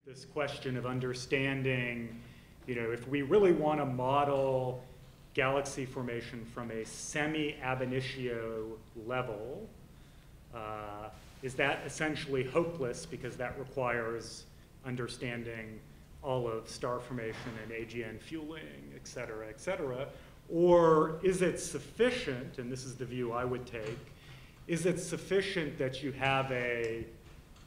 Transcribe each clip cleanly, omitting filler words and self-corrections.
This question of understanding, if we really want to model galaxy formation from a semi-ab initio level, is that essentially hopeless because that requires understanding all of star formation and AGN fueling, et cetera, or is it sufficient, and this is the view I would take, is it sufficient that you have a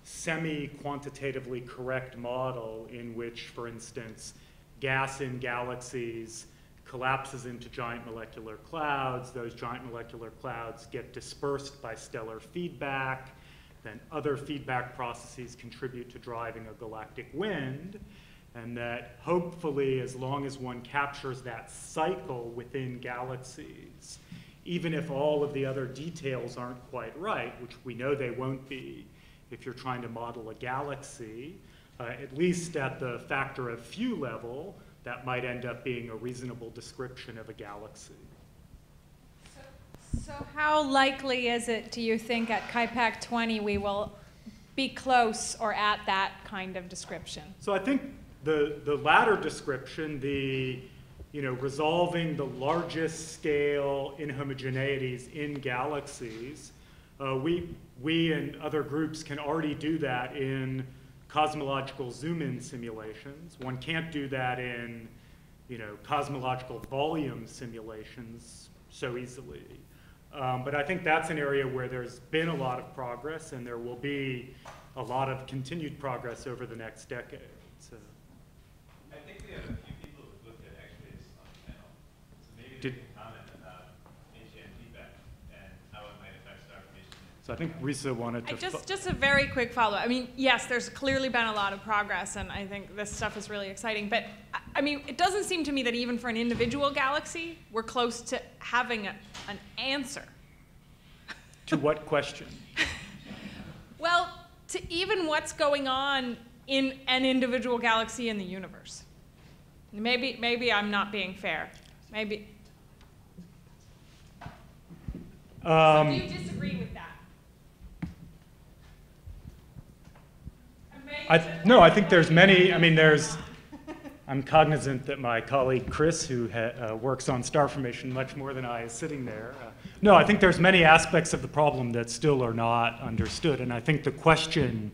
semi-quantitatively correct model in which, for instance, gas in galaxies collapses into giant molecular clouds, those giant molecular clouds get dispersed by stellar feedback, then other feedback processes contribute to driving a galactic wind, and that hopefully, as long as one captures that cycle within galaxies, even if all of the other details aren't quite right, which we know they won't be if you're trying to model a galaxy, at least at the factor of few level, that might end up being a reasonable description of a galaxy. So how likely is it, do you think, at KIPAC 20 we will be close or at that kind of description? So I think the latter description, resolving the largest scale inhomogeneities in galaxies, we and other groups can already do that in cosmological zoom-in simulations. One can't do that in cosmological volume simulations so easily. But I think that's an area where there's been a lot of progress, and there will be a lot of continued progress over the next decade. So. I think we have a few people who've looked at X-rays on the panel. So maybe they can comment about AGN feedback and how it might affect star formation. So I think Risa wanted to... Just a very quick follow-up. I mean, yes, there's clearly been a lot of progress, and I think this stuff is really exciting. But, I mean, it doesn't seem to me that even for an individual galaxy, we're close to having an answer. To what question? Well, to even what's going on in an individual galaxy in the universe. Maybe I'm not being fair. Maybe. So do you disagree with that? No, I think there's many. I mean, I'm cognizant that my colleague Chris, who works on star formation much more than I, is sitting there. No, I think there's many aspects of the problem that still are not understood. And I think the question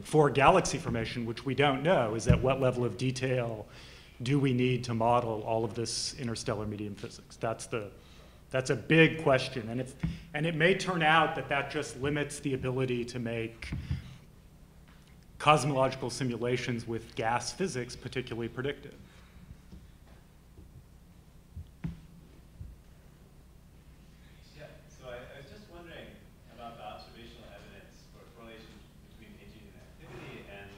for galaxy formation, which we don't know, is at what level of detail do we need to model all of this interstellar medium physics? That's a big question. And it may turn out that just limits the ability to make cosmological simulations with gas physics particularly predictive. Yeah, so I was just wondering about the observational evidence for correlation between AGN activity and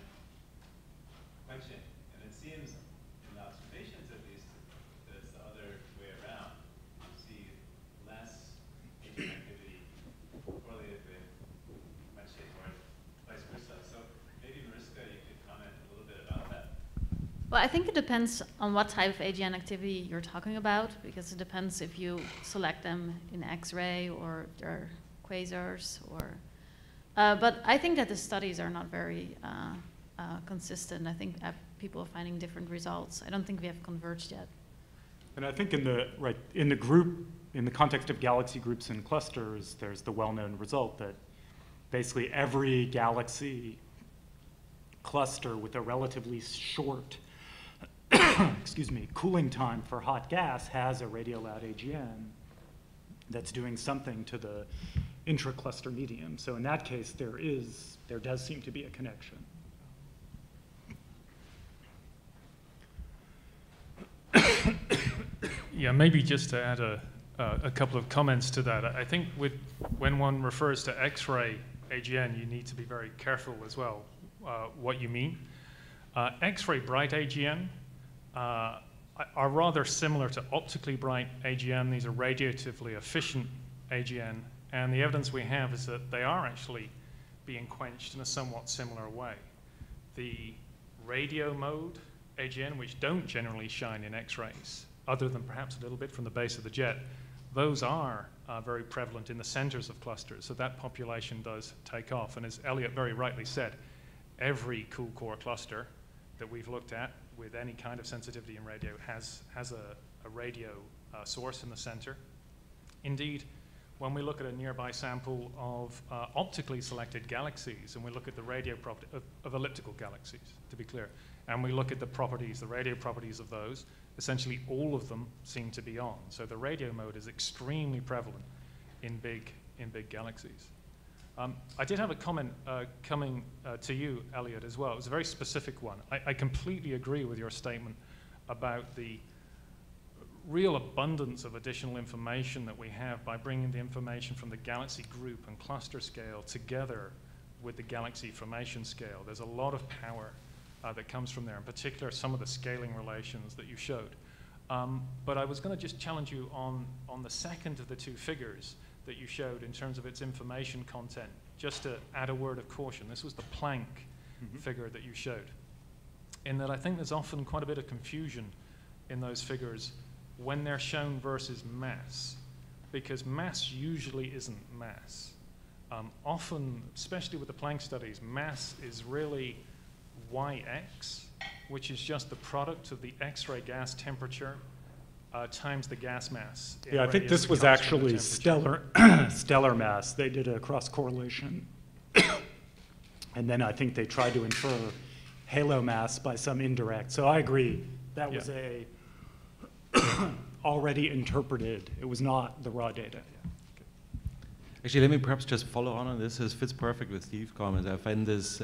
quenching. And it seems, in the observations at least, that it's the other way around. You see less AGN activity correlated with quenching, or vice versa. So maybe Mariska, you could comment a little bit about that. Well, I think it depends on what type of AGN activity you're talking about, because it depends if you select them in X-ray or they're quasars. But I think that the studies are not very consistent. I think people are finding different results. I don't think we have converged yet. And I think in the context of galaxy groups and clusters, there's the well-known result that basically every galaxy cluster with a relatively short cooling time for hot gas has a radiolab AGN that's doing something to the intra-cluster medium. So in that case, there does seem to be a connection. Yeah, maybe just to add a couple of comments to that. I think when one refers to X-ray AGN, you need to be very careful as well what you mean. X-ray bright AGN are rather similar to optically bright AGN. These are radiatively efficient AGN, and the evidence we have is that they are actually being quenched in a somewhat similar way. The radio mode AGN, which don't generally shine in X-rays, other than perhaps a little bit from the base of the jet, those are very prevalent in the centers of clusters, so that population does take off. And as Elliot very rightly said, every cool core cluster that we've looked at with any kind of sensitivity in radio has a radio source in the center. Indeed, when we look at a nearby sample of optically selected galaxies, and we look at the radio property of elliptical galaxies, to be clear, and we look at the properties, the radio properties of those, essentially all of them seem to be on. So the radio mode is extremely prevalent in big galaxies. I did have a comment coming to you, Elliot, as well. It was a very specific one. I completely agree with your statement about the real abundance of additional information that we have by bringing the information from the galaxy group and cluster scale together with the galaxy formation scale. There's a lot of power that comes from there, in particular some of the scaling relations that you showed. But I was going to just challenge you on the second of the two figures that you showed in terms of its information content, just to add a word of caution. This was the Planck figure that you showed, in that I think there's often quite a bit of confusion in those figures when they're shown versus mass, because mass usually isn't mass. Often, especially with the Planck studies, mass is really Yx, which is just the product of the X-ray gas temperature times the gas mass. Yeah, I think this was actually stellar mass. They did a cross correlation. And then I think they tried to infer halo mass by some indirect. So I agree, that was a already interpreted. It was not the raw data. Actually, let me perhaps just follow on this. This fits perfect with Steve's comments. I find this,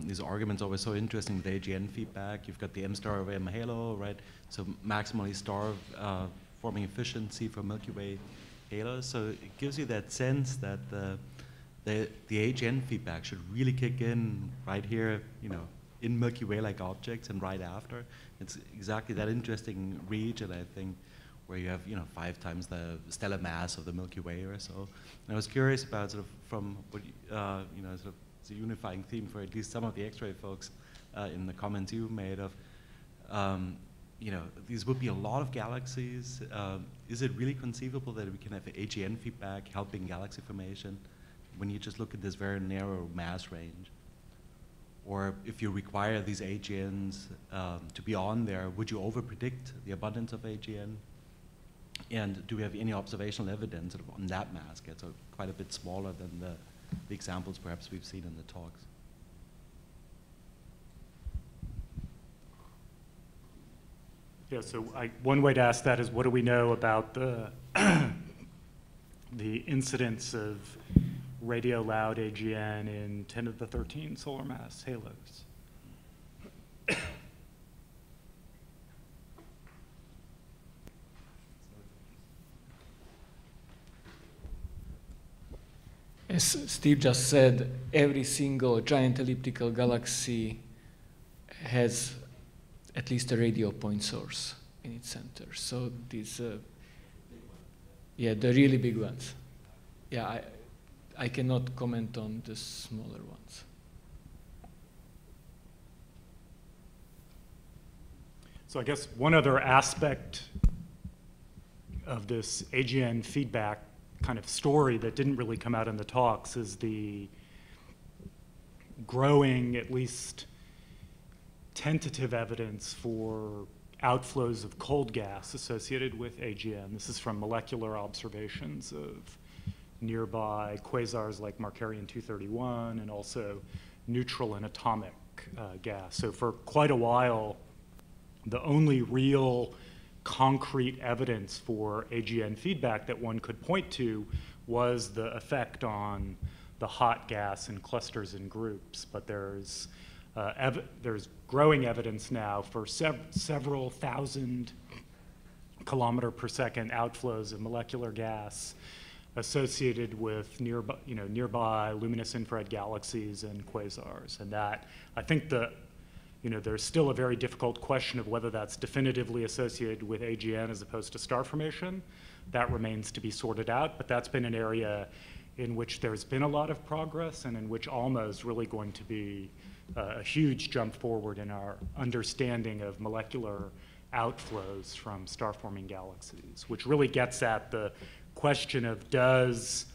these arguments always so interesting with AGN feedback. You've got the M star over M halo, right? So maximally star forming efficiency for Milky Way halos. So it gives you that sense that the AGN feedback should really kick in right here, you know, in Milky Way-like objects and right after. It's exactly that interesting region, I think, where you have, you know, 5 times the stellar mass of the Milky Way or so. And I was curious about sort of from what, you know, sort of the unifying theme for at least some of the X-ray folks in the comments you made of, you know, these would be a lot of galaxies. Is it really conceivable that we can have AGN feedback helping galaxy formation when you just look at this very narrow mass range? Or if you require these AGNs to be on there, would you over-predict the abundance of AGN? And do we have any observational evidence sort of on that mass gets quite a bit smaller than the examples perhaps we've seen in the talks? Yeah, so one way to ask that is, what do we know about the the incidence of radio loud AGN in 10 to the 13 solar mass halos? As Steve just said, every single giant elliptical galaxy has at least a radio point source in its center. So these, yeah, the really big ones. Yeah, I cannot comment on the smaller ones. So I guess one other aspect of this AGN feedback kind of story that didn't really come out in the talks is the growing, at least tentative evidence for outflows of cold gas associated with AGN. This is from molecular observations of nearby quasars like Markarian 231 and also neutral and atomic gas. So for quite a while, the only real concrete evidence for AGN feedback that one could point to was the effect on the hot gas in clusters and groups. But there's growing evidence now for several thousand kilometer per second outflows of molecular gas associated with nearby luminous infrared galaxies and quasars. And that, I think there's still a very difficult question of whether that's definitively associated with AGN as opposed to star formation. That remains to be sorted out, but that's been an area in which there's been a lot of progress and in which ALMA is really going to be a huge jump forward in our understanding of molecular outflows from star-forming galaxies, which really gets at the question of, does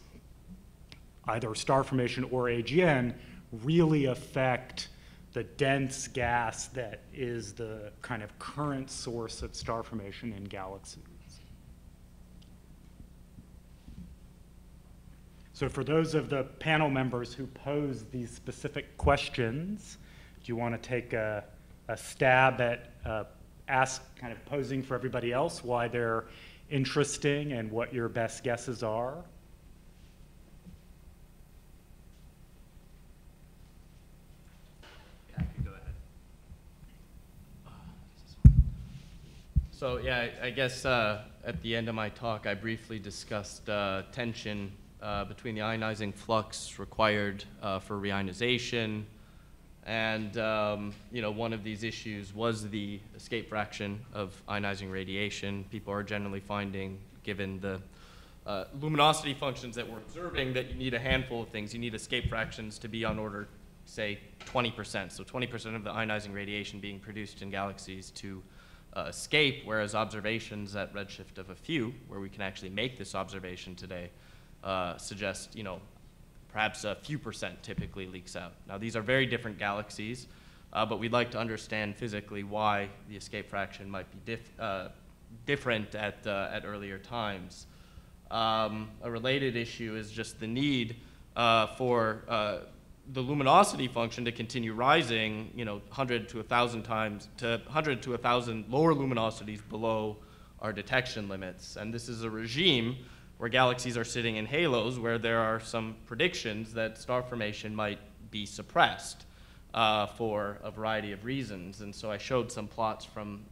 either star formation or AGN really affect the dense gas that is the kind of current source of star formation in galaxies. So for those of the panel members who pose these specific questions, do you want to take a stab at kind of posing for everybody else why they're interesting and what your best guesses are? Yeah, I could go ahead. So yeah, I guess at the end of my talk, I briefly discussed tension between the ionizing flux required for reionization, and you know, one of these issues was the escape fraction of ionizing radiation. People are generally finding, given the luminosity functions that we're observing, that you need a handful of things. You need escape fractions to be on order, say, 20%. So 20% of the ionizing radiation being produced in galaxies to escape, whereas observations at redshift of a few, where we can actually make this observation today, suggest, you know, perhaps a few percent typically leaks out. Now, these are very different galaxies, but we'd like to understand physically why the escape fraction might be different at earlier times. A related issue is just the need for the luminosity function to continue rising, you know, 100 to 1,000 times, to 100 to 1,000 lower luminosities below our detection limits. And this is a regime where galaxies are sitting in halos, where there are some predictions that star formation might be suppressed for a variety of reasons. And so I showed some plots from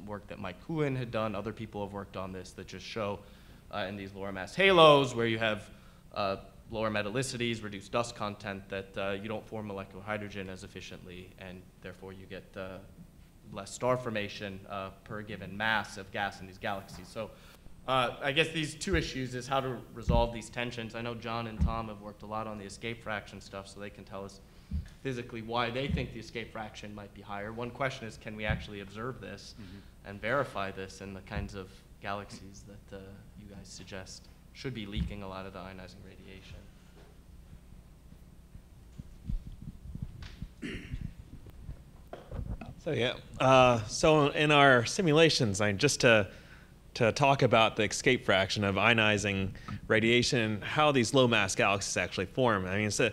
work that Mike Kuhn had done. Other people have worked on this that just show in these lower mass halos where you have lower metallicities, reduced dust content, that you don't form molecular hydrogen as efficiently, and therefore you get less star formation per given mass of gas in these galaxies. So I guess these two issues is how to resolve these tensions. I know John and Tom have worked a lot on the escape fraction stuff, so they can tell us physically why they think the escape fraction might be higher. One question is, can we actually observe this and verify this in the kinds of galaxies that you guys suggest should be leaking a lot of the ionizing radiation? So yeah, so in our simulations, just to talk about the escape fraction of ionizing radiation and how these low mass galaxies actually form. I mean, it's a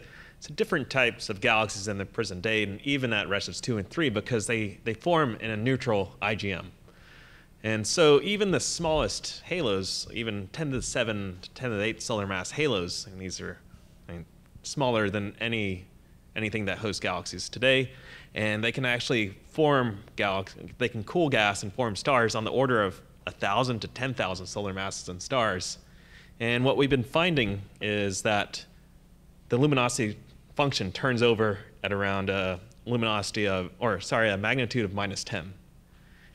different types of galaxies in the present day, and even at redshifts 2 and 3, because they form in a neutral IgM. And so even the smallest halos, even 10 to the 7 to 10 to the 8 solar mass halos, and these are smaller than anything that hosts galaxies today, and they can actually form they can cool gas and form stars on the order of 1,000 to 10,000 solar masses in stars. And what we've been finding is that the luminosity function turns over at around a magnitude of -10.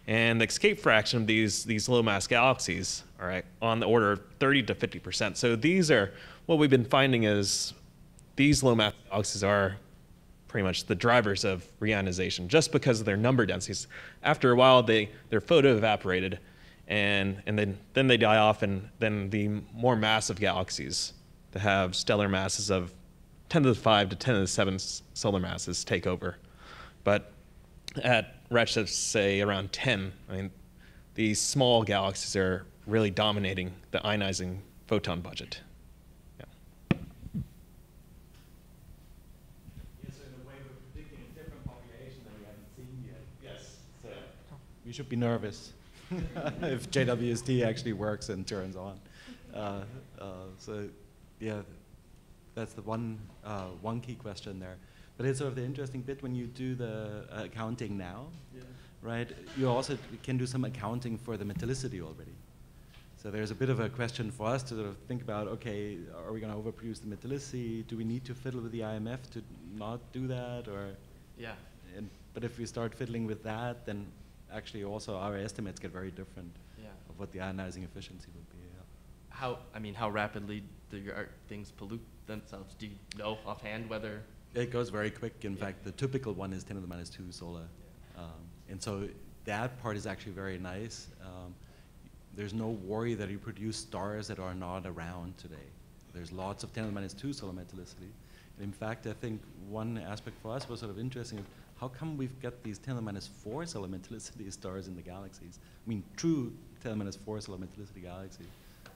And the escape fraction of these low mass galaxies are on the order of 30 to 50%. So these are, what we've been finding is these low mass galaxies are pretty much the drivers of reionization, just because of their number densities. After a while, they're photo-evaporated, and then they die off, and then the more massive galaxies that have stellar masses of 10 to the 5 to 10 to the 7 solar masses take over. But at redshifts, say, around 10, I mean, these small galaxies are really dominating the ionizing photon budget. Yeah. Yes, so in a way we're predicting a different population that we haven't seen yet. Yes. So we should be nervous if JWST actually works and turns on. So yeah, that's the one key question there. But it's sort of the interesting bit when you do the accounting now, right? You also can do some accounting for the metallicity already. So there's a bit of a question for us to sort of think about, okay, are we going to overproduce the metallicity? Do we need to fiddle with the IMF to not do that? Or Yeah. But if we start fiddling with that, then actually also our estimates get very different of what the ionizing efficiency would be. Yeah. How rapidly do things pollute themselves? Do you know offhand whether? It goes very quick. In fact, the typical one is 10 to the -2 solar. And so that part is actually very nice. There's no worry that you produce stars that are not around today. There's lots of 10 to the -2 solar metallicity. In fact, I think one aspect for us was sort of interesting. How come we've got these 10 to the minus 4 elementality stars in the galaxies? I mean, true 10 to the minus 4 elementality galaxies.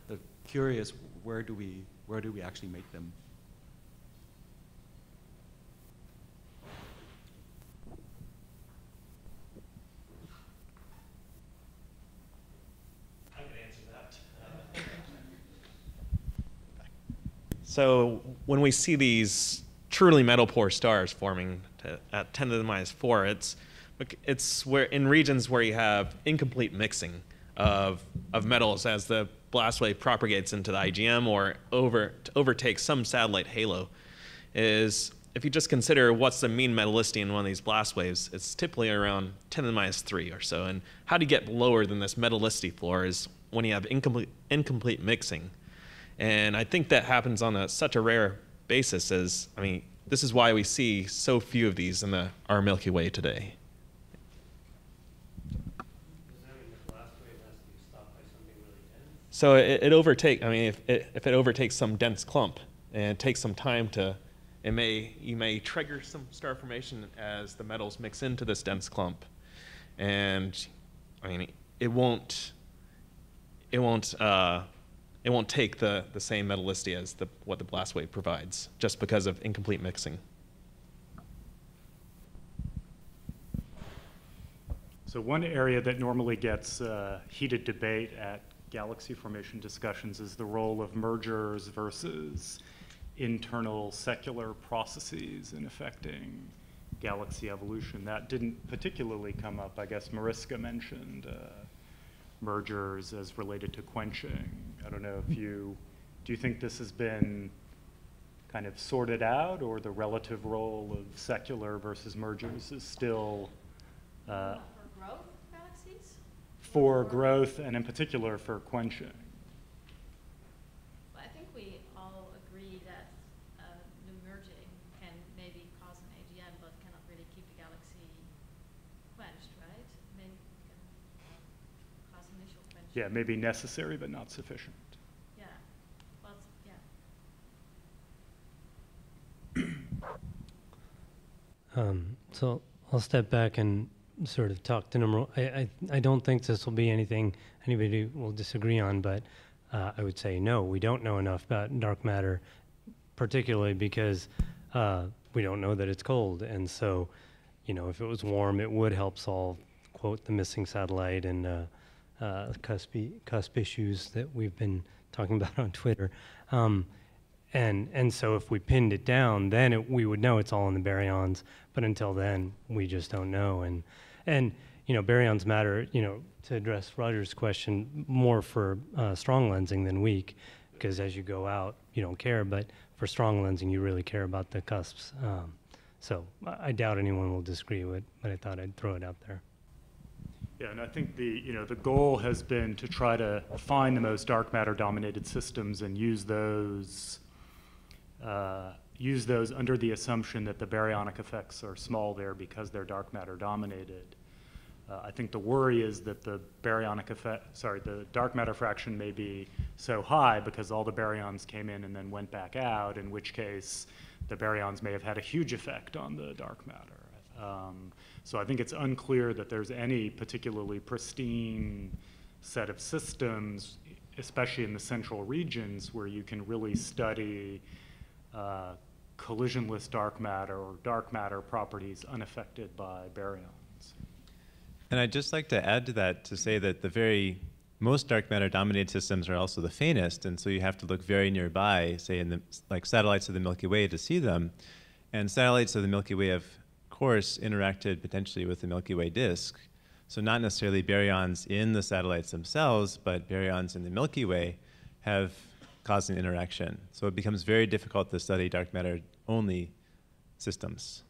They're curious, where do we actually make them? I can answer that. So when we see these truly metal poor stars forming at 10 to the minus 4, it's where in regions where you have incomplete mixing of metals as the blast wave propagates into the IGM or overtakes some satellite halo. Is if you just consider what's the mean metallicity in one of these blast waves, it's typically around 10 to the minus 3 or so. And how do you get lower than this metallicity floor is when you have incomplete mixing. And I think that happens on such a rare basis as, I mean, this is why we see so few of these in our Milky Way today. So it overtakes. I mean, if it overtakes some dense clump and it takes some time you may trigger some star formation as the metals mix into this dense clump, and I mean it won't take the same metallicity as what the blast wave provides just because of incomplete mixing. So one area that normally gets heated debate at galaxy formation discussions is the role of mergers versus internal secular processes in affecting galaxy evolution. That didn't particularly come up. I guess Mariska mentioned mergers as related to quenching. I don't know if do you think this has been kind of sorted out, or the relative role of secular versus mergers is still for growth and in particular for quenching? Well, I think we all agree that the merging can maybe cause an AGN, but cannot really keep the galaxy quenched, right? Maybe it can cause initial quenching. Yeah, maybe necessary but not sufficient. Yeah, well, yeah. So I'll step back and sort of talk to number. I don't think this will be anything anybody will disagree on, but I would say no, we don't know enough about dark matter, particularly because we don't know that it's cold. And so, you know, if it was warm, it would help solve, quote, the missing satellite and cusp issues that we've been talking about on Twitter. And so if we pinned it down, then we would know it's all in the baryons. But until then, we just don't know. And you know, baryons matter, you know, to address Roger's question, more for strong lensing than weak, because as you go out, you don't care. But for strong lensing, you really care about the cusps. So I doubt anyone will disagree with, but I thought I'd throw it out there. Yeah, and I think the goal has been to try to find the most dark matter dominated systems and use those under the assumption that the baryonic effects are small there because they're dark matter dominated. I think the worry is that the dark matter fraction may be so high because all the baryons came in and then went back out, in which case the baryons may have had a huge effect on the dark matter. So I think it's unclear that there's any particularly pristine set of systems, especially in the central regions, where you can really study collisionless dark matter or dark matter properties unaffected by baryons. And I'd just like to add to that to say that the very most dark matter dominated systems are also the faintest, and so you have to look very nearby, say in the like satellites of the Milky Way, to see them. And satellites of the Milky Way have, of course, interacted potentially with the Milky Way disk. So not necessarily baryons in the satellites themselves, but baryons in the Milky Way have caused an interaction. So it becomes very difficult to study dark matter only systems.